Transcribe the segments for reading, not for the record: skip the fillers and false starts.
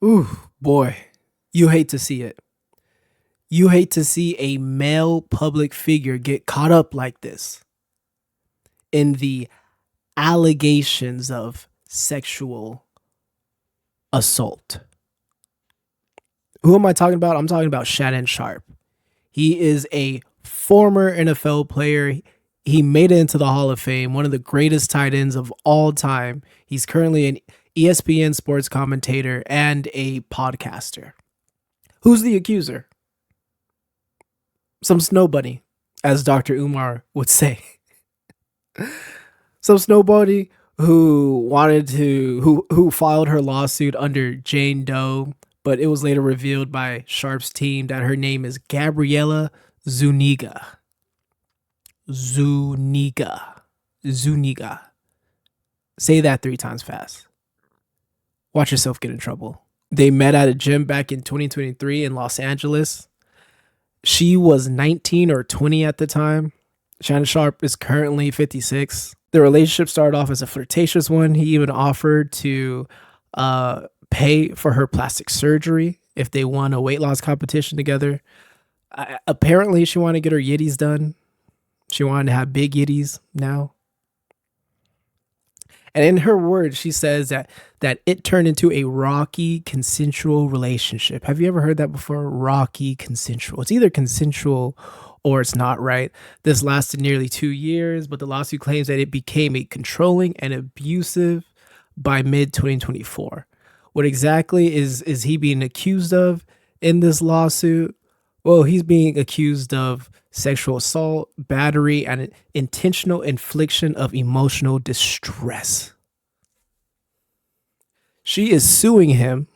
Ooh, boy, you hate to see it. You hate to see a male public figure get caught up like this in the allegations of sexual assault. Who am I talking about? I'm talking about Shannon Sharpe. He is a former NFL player. He made it into the Hall of Fame, one of the greatest tight ends of all time. He's currently an ESPN sports commentator and a podcaster. Who's the accuser? Some snow bunny, as Dr. Umar would say. Some snow bunny who filed her lawsuit under Jane Doe, but it was later revealed by Sharpe's team that her name is Gabriella Zuniga. Zuniga. Zuniga. Say that 3 times fast. Watch yourself get in trouble. They met at a gym back in 2023 in Los Angeles. She was 19 or 20 at the time. Shannon Sharpe is currently 56. The relationship started off as a flirtatious one. He even offered to pay for her plastic surgery if they won a weight loss competition together. Apparently, she wanted to get her yitties done. She wanted to have big yitties now. And in her words, she says that it turned into a rocky, consensual relationship. Have you ever heard that before? Rocky, consensual. It's either consensual or it's not, right? This lasted nearly 2 years, but the lawsuit claims that it became a controlling and abusive by mid-2024. What exactly is he being accused of in this lawsuit? Well, he's being accused of sexual assault, battery, and intentional infliction of emotional distress. She is suing him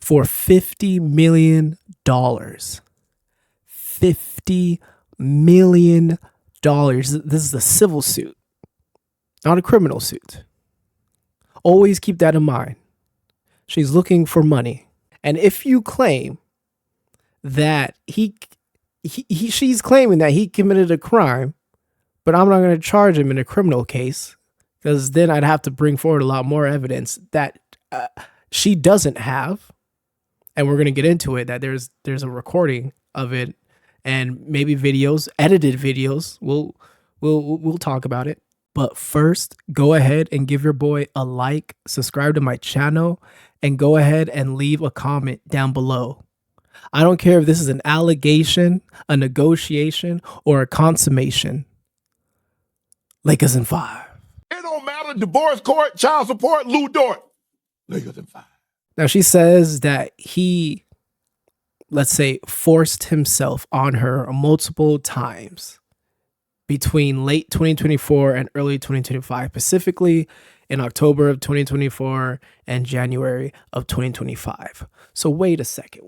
for $50 million. $50 million. This is a civil suit, not a criminal suit. Always keep that in mind. She's looking for money. And if you claim that she's claiming that he committed a crime, but I'm not going to charge him in a criminal case, because then I'd have to bring forward a lot more evidence that she doesn't have. And we're going to get into it, that there's a recording of it and maybe videos, edited videos. We'll talk about it. But first, go ahead and give your boy a like, subscribe to my channel, and go ahead and leave a comment down below. I don't care if this is an allegation, a negotiation, or a consummation. Lakers in 5. It don't matter. Divorce court, child support, Lou Dort. Lakers in 5. Now, she says that he, let's say, forced himself on her multiple times between late 2024 and early 2025, specifically in October of 2024 and January of 2025. So wait a second.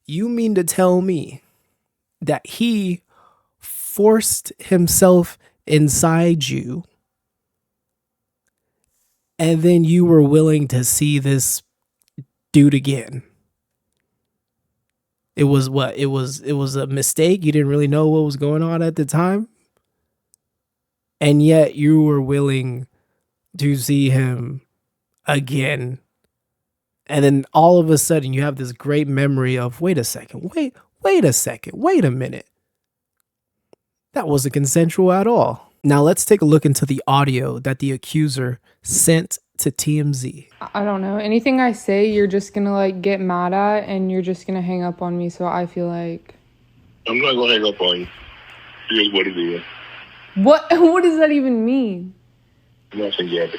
You mean to tell me that he forced himself inside you and then you were willing to see this dude again? It was what? It was a mistake. You didn't really know what was going on at the time. And yet you were willing to see him again. And then all of a sudden you have this great memory of, wait a minute. That wasn't consensual at all. Now let's take a look into the audio that the accuser sent to TMZ. I don't know. Anything I say, you're just gonna like get mad at and you're just gonna hang up on me. So I feel like I'm not gonna hang up on you. Here's what it is. what does that even mean? Nothing yet.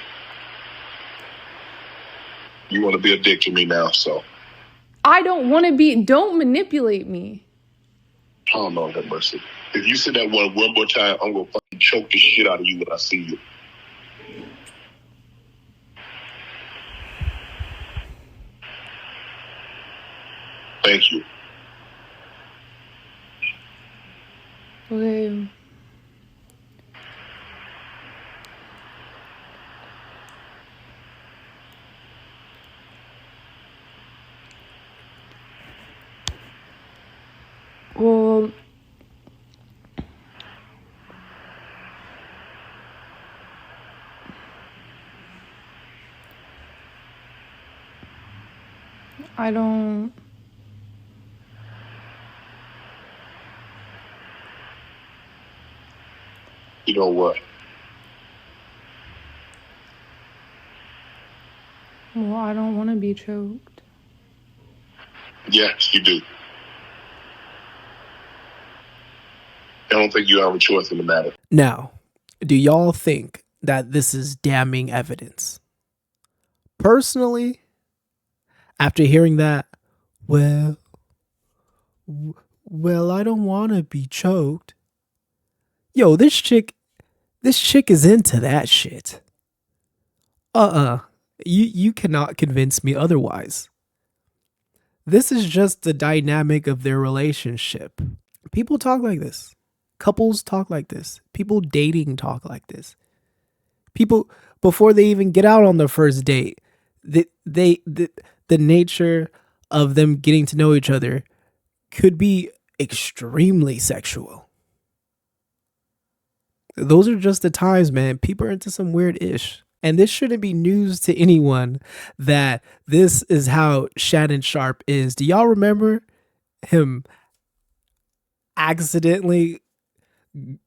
You want to be a dick to me now, so. I don't want to be. Don't manipulate me. Oh, Lord have mercy. If you say that one more time, I'm gonna fucking choke the shit out of you when I see you. Thank you. Okay. Well, I don't. You know what? Well, I don't want to be choked. Yes, you do. I don't think you have a choice in the matter. Now, do y'all think that this is damning evidence? Personally, after hearing that, well, I don't want to be choked. Yo, this chick is into that shit. You cannot convince me otherwise. This is just the dynamic of their relationship. People talk like this. Couples talk like this. People dating talk like this. People, before they even get out on the first date, the nature of them getting to know each other could be extremely sexual. Those are just the times, man. People are into some weird ish. And this shouldn't be news to anyone that this is how Shannon Sharpe is. Do y'all remember him accidentally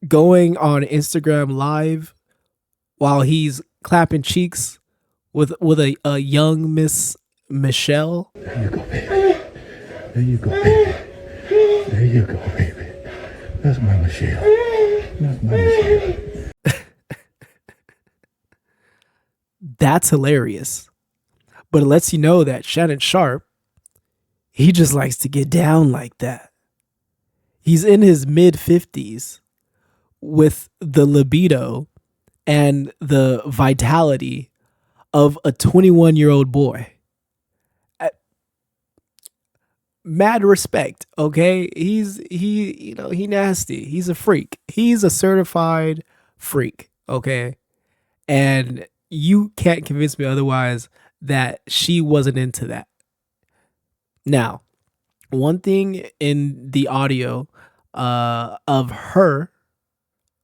going on Instagram Live while he's clapping cheeks with a young Miss Michelle? There you go, baby. There you go, baby. There you go, baby. That's my Michelle. That's my Michelle. That's hilarious. But it lets you know that Shannon Sharpe, he just likes to get down like that. He's in his mid 50s with the libido and the vitality of a 21-year-old boy. Mad respect, okay? He nasty. He's a freak. He's a certified freak, okay? And you can't convince me otherwise that she wasn't into that. Now, one thing in the audio of her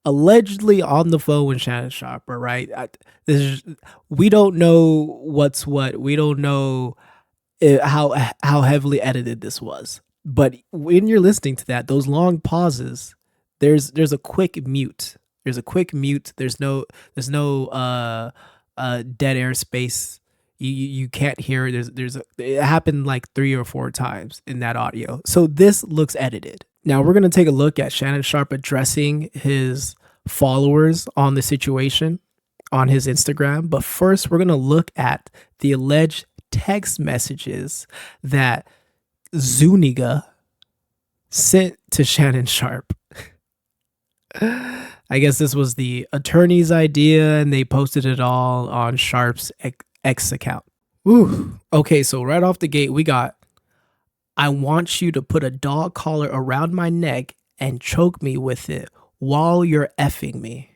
allegedly on the phone with Shannon Sharpe, right? We don't know what's what. We don't know how heavily edited this was. But when you're listening to that, those long pauses, there's a quick mute. There's a quick mute. There's no dead air space. You can't hear it. It happened like 3 or 4 times in that audio. So this looks edited. Now we're gonna take a look at Shannon Sharpe addressing his followers on the situation on his Instagram. But first, we're gonna look at the alleged text messages that Zuniga sent to Shannon Sharpe. I guess this was the attorney's idea and they posted it all on Sharpe's X account. Ooh. Okay, so right off the gate, we got, I want you to put a dog collar around my neck and choke me with it while you're effing me.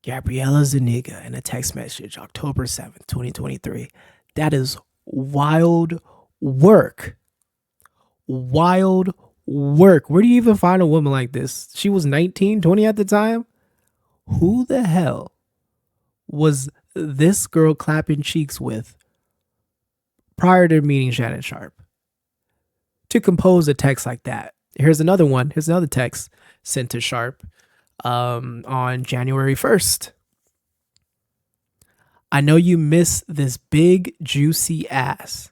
Gabriela Zuniga in a text message, October 7th, 2023. That is wild work. Wild work. Where do you even find a woman like this? She was 19, 20 at the time. Who the hell was this girl clapping cheeks with prior to meeting Shannon Sharpe to compose a text like that? Here's another one. Here's another text sent to Sharpe on January 1st. I know you miss this big juicy ass.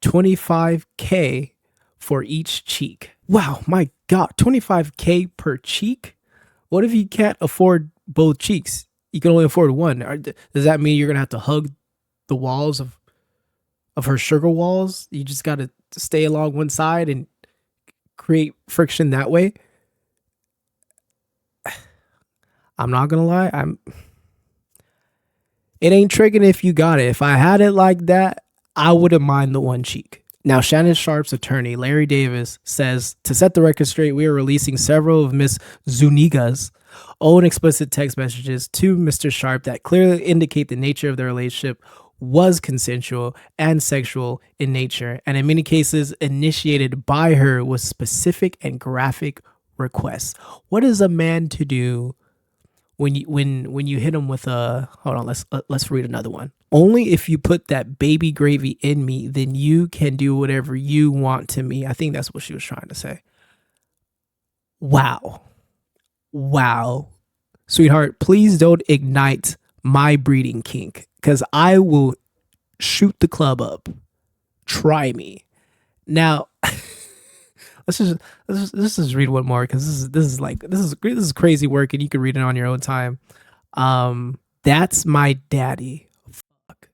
$25K for each cheek. Wow, my God, $25K per cheek? What if you can't afford both cheeks? You can only afford one. Does that mean you're gonna have to hug the walls of her sugar walls? You just gotta stay along one side and create friction that way? I'm not gonna lie, it ain't tricking if you got it. If I had it like that, I wouldn't mind the one cheek. Now, Shannon Sharpe's attorney, Larry Davis, says, to set the record straight, we are releasing several of Miss Zuniga's own explicit text messages to Mr. Sharpe that clearly indicate the nature of the relationship was consensual and sexual in nature, and in many cases initiated by her with specific and graphic requests. What is a man to do when you hit him with a, hold on, let's read another one. Only if you put that baby gravy in me, then you can do whatever you want to me. I think that's what she was trying to say. Wow. Wow. Sweetheart, please don't ignite my breeding kink, because I will shoot the club up. Try me. Now, let's just read one more, because this is crazy work, and you can read it on your own time. That's my daddy. Fuck.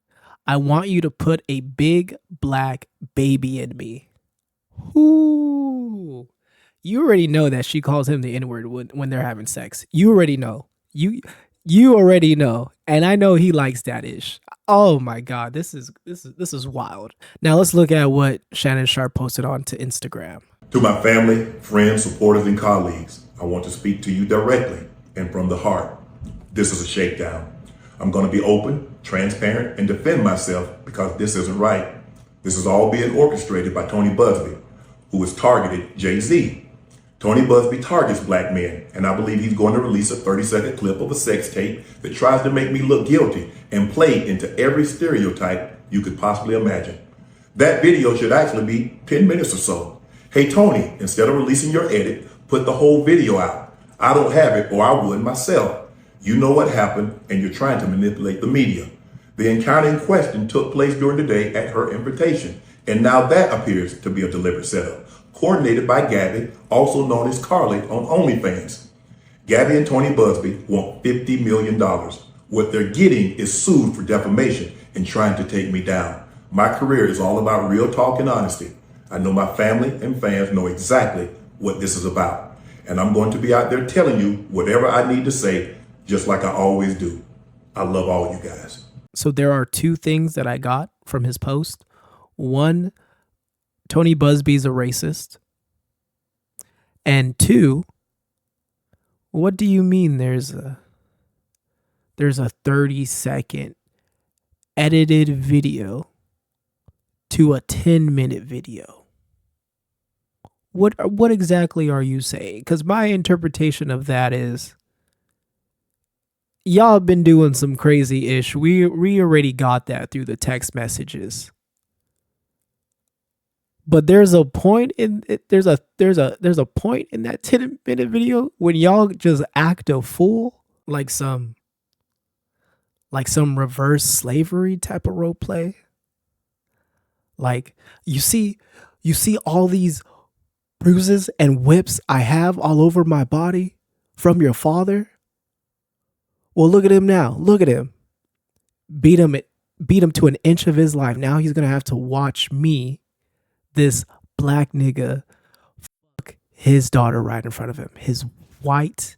I want you to put a big black baby in me. Ooh. You already know that she calls him the N-word when they're having sex. You already know. You already know. And I know he likes that ish. Oh my God, this is wild. Now let's look at what Shannon Sharpe posted on to Instagram. To my family, friends, supporters, and colleagues, I want to speak to you directly and from the heart. This is a shakedown. I'm going to be open, transparent, and defend myself because this isn't right. This is all being orchestrated by Tony Busby, who has targeted Jay-Z. Tony Busby targets black men, and I believe he's going to release a 30-second clip of a sex tape that tries to make me look guilty and play into every stereotype you could possibly imagine. That video should actually be 10 minutes or so. Hey, Tony, instead of releasing your edit, put the whole video out. I don't have it, or I would myself. You know what happened, and you're trying to manipulate the media. The encounter in question took place during the day at her invitation, and now that appears to be a deliberate setup, coordinated by Gabby, also known as Carly on OnlyFans. Gabby and Tony Busby want $50 million. What they're getting is sued for defamation and trying to take me down. My career is all about real talk and honesty. I know my family and fans know exactly what this is about. And I'm going to be out there telling you whatever I need to say, just like I always do. I love all you guys. So there are two things that I got from his post. One, Tony Busby's a racist. And two, what do you mean there's a 30-second edited video to a 10-minute video? What exactly are you saying? Because my interpretation of that is, y'all have been doing some crazy ish. We already got that through the text messages. But there's a point in it, there's a point in that 10-minute video when y'all just act a fool, like some reverse slavery type of role play. Like you see all these bruises and whips I have all over my body from your father. Well, look at him now. Look at him. Beat him to an inch of his life. Now he's gonna have to watch me, this black nigga, fuck his daughter right in front of him. His white,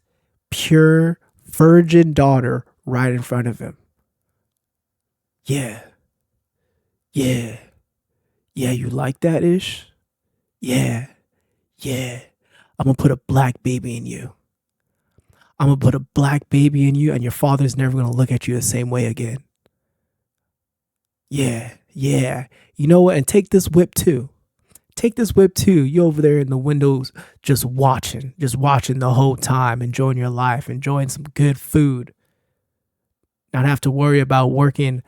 pure, virgin daughter right in front of him. Yeah. Yeah. Yeah, you like that ish? Yeah. Yeah. I'm gonna put a black baby in you. I'm gonna put a black baby in you, and your father's never gonna look at you the same way again. Yeah. Yeah. You know what? And take this whip too. Take this whip too. You over there in the windows just watching the whole time, enjoying your life, enjoying some good food. Not have to worry about working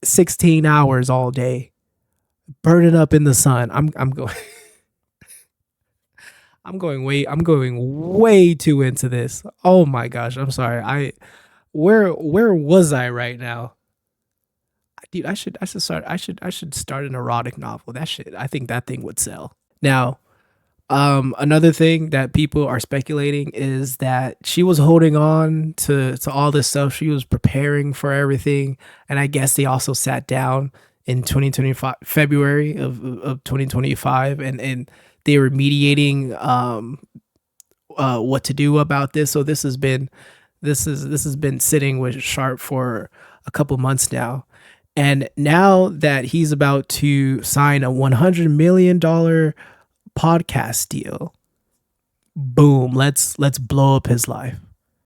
16 hours all day, burning up in the sun. I'm going I'm going way too into this. Oh my gosh, I'm sorry. Where was I right now? Dude, I should start an erotic novel. I think that thing would sell. Now, another thing that people are speculating is that she was holding on to all this stuff. She was preparing for everything, and I guess they also sat down in 2025, February of 2025, and they were mediating what to do about this. So this has been sitting with Sharpe for a couple months now. And now that he's about to sign a $100 million podcast deal, boom, let's blow up his life.